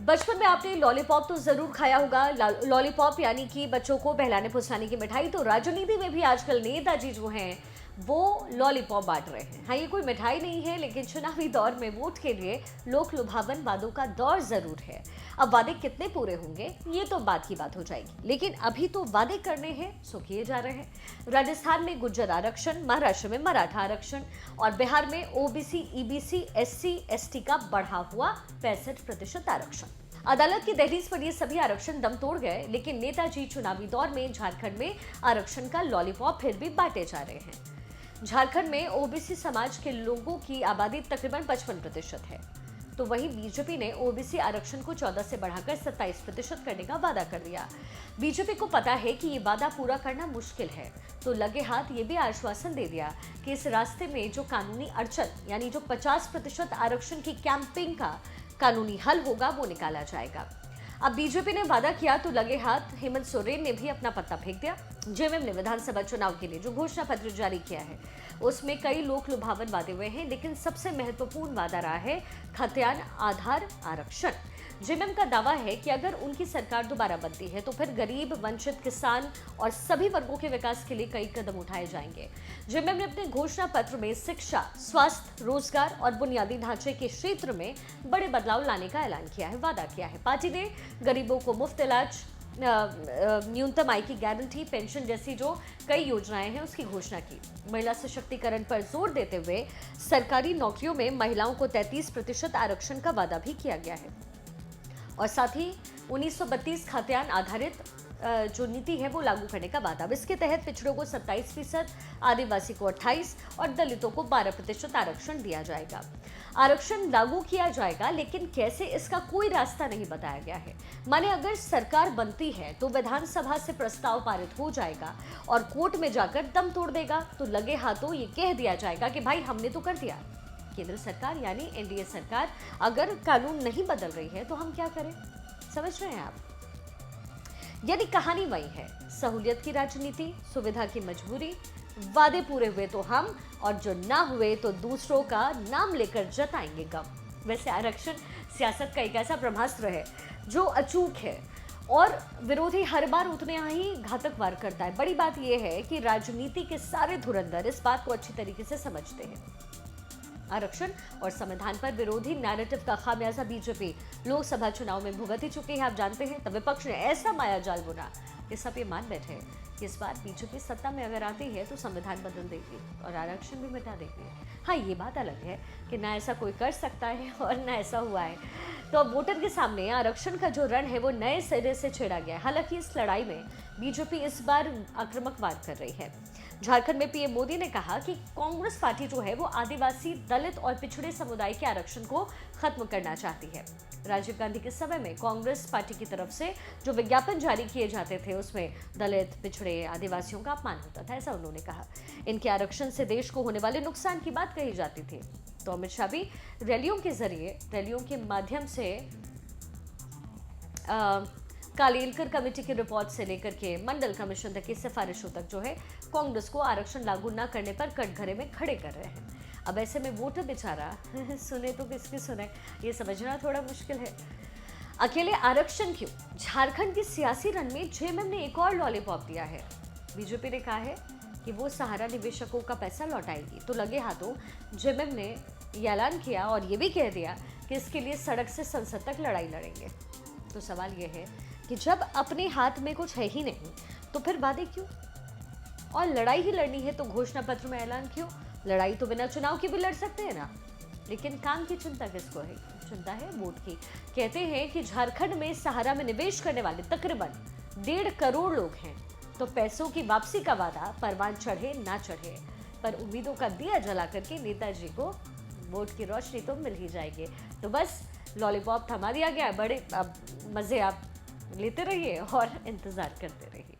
बचपन में आपने लॉलीपॉप तो जरूर खाया होगा। लॉलीपॉप यानी कि बच्चों को बहलाने फुसलाने की मिठाई। तो राजनीति में भी आजकल नेताजी जो हैं वो लॉलीपॉप बांट रहे हैं। हाँ, ये कोई मिठाई नहीं है, लेकिन चुनावी दौर में वोट के लिए लोक लुभावन वादों का दौर जरूर है। अब वादे कितने पूरे होंगे ये तो बात की बात हो जाएगी, लेकिन अभी तो वादे करने हैं सो किए जा रहे हैं। राजस्थान में गुर्जर आरक्षण, महाराष्ट्र में मराठा आरक्षण और बिहार में ओबीसी, ईबीसी, एससी, एसटी का बढ़ा हुआ 65% आरक्षण। अदालत की दहलीज पर ये सभी आरक्षण दम तोड़ गए, लेकिन नेताजी चुनावी दौर में झारखंड में आरक्षण का लॉलीपॉप फिर भी बांटे जा रहे हैं। झारखंड में ओबीसी समाज के लोगों की आबादी तकरीबन 55% है, तो वहीं बीजेपी ने ओबीसी आरक्षण को 14 से बढ़ाकर 27% करने का वादा कर दिया। बीजेपी को पता है कि ये वादा पूरा करना मुश्किल है, तो लगे हाथ ये भी आश्वासन दे दिया कि इस रास्ते में जो कानूनी अड़चन यानी जो 50% आरक्षण की कैंपिंग का कानूनी हल होगा वो निकाला जाएगा। अब बीजेपी ने वादा किया तो लगे हाथ हेमंत सोरेन ने भी अपना पत्ता फेंक दिया। जेएमएम ने विधानसभा चुनाव के लिए जो घोषणा पत्र जारी किया है उसमें कई लोक लुभावन वादे हुए हैं, लेकिन सबसे महत्वपूर्ण वादा रहा है खतियान आधार आरक्षण। जेएमएम का दावा है कि अगर उनकी सरकार दोबारा बनती है तो फिर गरीब, वंचित, किसान और सभी वर्गों के विकास के लिए कई कदम उठाए जाएंगे। जेएमएम ने अपने घोषणा पत्र में शिक्षा, स्वास्थ्य, रोजगार और बुनियादी ढांचे के क्षेत्र में बड़े बदलाव लाने का ऐलान किया है, वादा किया है। पार्टी ने गरीबों को मुफ्त इलाज, न्यूनतम आय की गारंटी, पेंशन जैसी जो कई योजनाएं हैं उसकी घोषणा की। महिला सशक्तिकरण पर जोर देते हुए सरकारी नौकरियों में महिलाओं को 33% आरक्षण का वादा भी किया गया है और साथ ही 1932 खतियान आधारित जो नीति है वो लागू करने का वादा। इसके तहत पिछड़ों को 27%, आदिवासी को 28% और दलितों को 12% आरक्षण दिया जाएगा। आरक्षण लागू किया जाएगा, लेकिन कैसे, इसका कोई रास्ता नहीं बताया गया है। माने अगर सरकार बनती है तो विधानसभा से प्रस्ताव पारित हो जाएगा और कोर्ट में जाकर दम तोड़ देगा, तो लगे हाथों ये कह दिया जाएगा कि भाई हमने तो कर दिया। केंद्र सरकार यानी एनडीए सरकार अगर कानून नहीं बदल रही है तो हम क्या करें? समझ रहे हैं आप? यदि कहानी वही है, सहूलियत की राजनीति, सुविधा की मजबूरी, वादे पूरे हुए तो हम और जो ना हुए तो दूसरों का नाम लेकर जताएंगे गम। वैसे आरक्षण सियासत का एक ऐसा ब्रह्मास्त्र है जो अचूक है और विरोधी हर बार उतने ही घातक वार करता है। बड़ी बात यह है कि राजनीति के सारे धुरंधर इस बात को अच्छी तरीके से समझते हैं। आरक्षण और संविधान पर विरोधी नैरेटिव का खामियाजा बीजेपी लोकसभा चुनाव में भुगत ही चुकी है। आप जानते हैं, तब विपक्ष ने ऐसा मायाजाल बुना कि सब ये मान बैठे कि इस बार बीजेपी सत्ता में अगर आती है तो संविधान बदल देगी और आरक्षण भी मिटा देगी। हाँ, ये बात अलग है कि ना ऐसा कोई कर सकता है और ना ऐसा हुआ है। तो अब वोटर के सामने आरक्षण का जो रण है वो नए सिरे से छेड़ा गया है। हालांकि इस लड़ाई में बीजेपी इस बार आक्रामक वार कर रही है। झारखंड में पीएम मोदी ने कहा कि कांग्रेस पार्टी जो है वो आदिवासी, दलित और पिछड़े समुदाय के आरक्षण को खत्म करना चाहती है। राजीव गांधी के समय में कांग्रेस पार्टी की तरफ से जो विज्ञापन जारी किए जाते थे उसमें दलित, पिछड़े, आदिवासियों का अपमान होता था, ऐसा उन्होंने कहा। इनके आरक्षण से देश को होने वाले नुकसान की बात कही जाती थी। तो अमित शाह भी रैलियों के माध्यम से कालेलकर कमेटी की रिपोर्ट से लेकर के मंडल कमीशन तक की सिफारिशों तक जो है कांग्रेस को आरक्षण लागू न करने पर कटघरे में खड़े कर रहे हैं। अब ऐसे में वोटर बेचारा सुने तो किसकी सुने, ये समझना थोड़ा मुश्किल है। अकेले आरक्षण क्यों? झारखंड की सियासी रण में जेएमएम ने एक और लॉलीपॉप दिया है। बीजेपी ने कहा है कि वो सहारा निवेशकों का पैसा लौटाएगी, तो लगे हाथों जेएमएम ने यह ऐलान किया और ये भी कह दिया कि इसके लिए सड़क से संसद तक लड़ाई लड़ेंगे। तो सवाल यह है कि जब अपने हाथ में कुछ है ही नहीं तो फिर वादे क्यों? और लड़ाई ही लड़नी है तो घोषणा पत्र में ऐलान क्यों? लड़ाई तो बिना चुनाव के भी लड़ सकते हैं ना, लेकिन काम की चिंता किसको है? चिंता है वोट की। कहते हैं कि झारखंड में सहारा में निवेश करने वाले तकरीबन 1.5 करोड़ लोग हैं, तो पैसों की वापसी का वादा परवान चढ़े ना चढ़े, पर उम्मीदों का दिया जला करके नेताजी को वोट की रोशनी तो मिल ही जाएगी। तो बस लॉलीपॉप थमा दिया गया, बड़े अब मजे आप लेते रहिए और इंतजार करते रहिए।